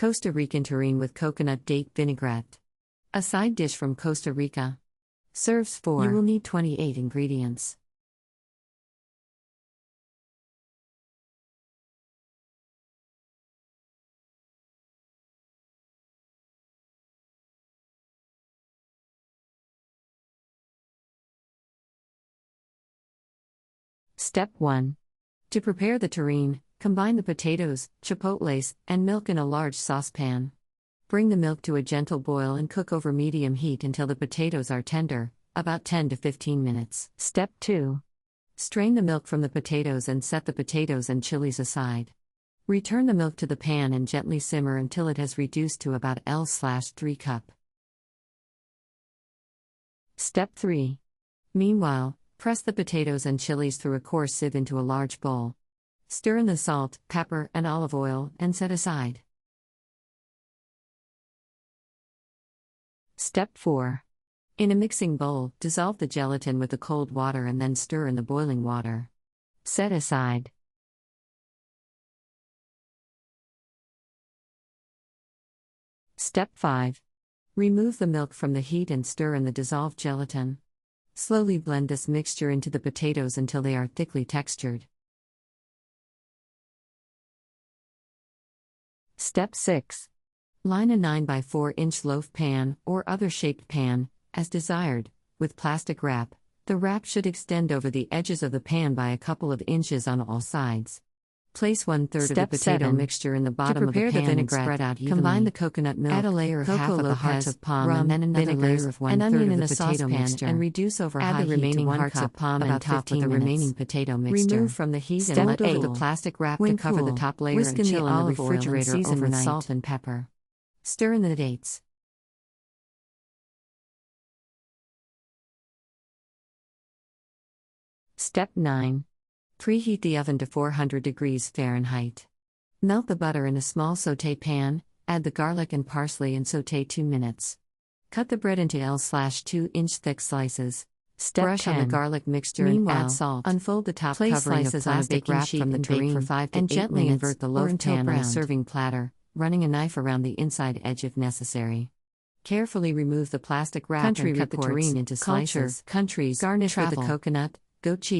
Costa Rican Terrine with Coconut-Date Vinaigrette. A side dish from Costa Rica. Serves 4. You will need 28 ingredients. Step 1. To prepare the terrine, combine the potatoes, chipotles, and milk in a large saucepan. Bring the milk to a gentle boil and cook over medium heat until the potatoes are tender, about 10 to 15 minutes. Step 2. Strain the milk from the potatoes and set the potatoes and chilies aside. Return the milk to the pan and gently simmer until it has reduced to about L/3 cup. Step 3. Meanwhile, press the potatoes and chilies through a coarse sieve into a large bowl. Stir in the salt, pepper, and olive oil and set aside. Step 4. In a mixing bowl, dissolve the gelatin with the cold water and then stir in the boiling water. Set aside. Step 5. Remove the milk from the heat and stir in the dissolved gelatin. Slowly blend this mixture into the potatoes until they are thickly textured. Step 6. Line a 9 by 4 inch loaf pan, or other shaped pan, as desired, with plastic wrap. The wrap should extend over the edges of the pan by a couple of inches on all sides. Place 1/3 of the potato mixture in the bottom of the pan and spread out evenly. Combine the coconut milk, add a layer of Coco half of the hearts Lopez, of palm, rum, and then another vinegar, layer of an 1/3 onion in of a the potato saucepan mixture, and reduce over add high the heat remaining to 1 hearts cup of palm about and top 15 with the minutes. remaining potato mixture. Remove from the heat Step and let over 8. the plastic wrap When to cover cool, the top layer whisk and in the chill in the olive oil and refrigerator season with overnight. salt and pepper. Stir in the dates. Step 9. Preheat the oven to 400 degrees Fahrenheit. Melt the butter in a small sauté pan, add the garlic and parsley and sauté 2 minutes. Cut the bread into L/2 inch thick slices. Brush on the garlic mixture and add salt. Unfold the top Place covering of slices on a plastic baking wrap sheet from the and bake terrine for 5 to and 8 gently minutes invert the or loaf until pan on a browned. serving platter, running a knife around the inside edge if necessary. Carefully remove the plastic wrap and cut the terrine into slices. Countries, Garnish with the coconut, goat cheese.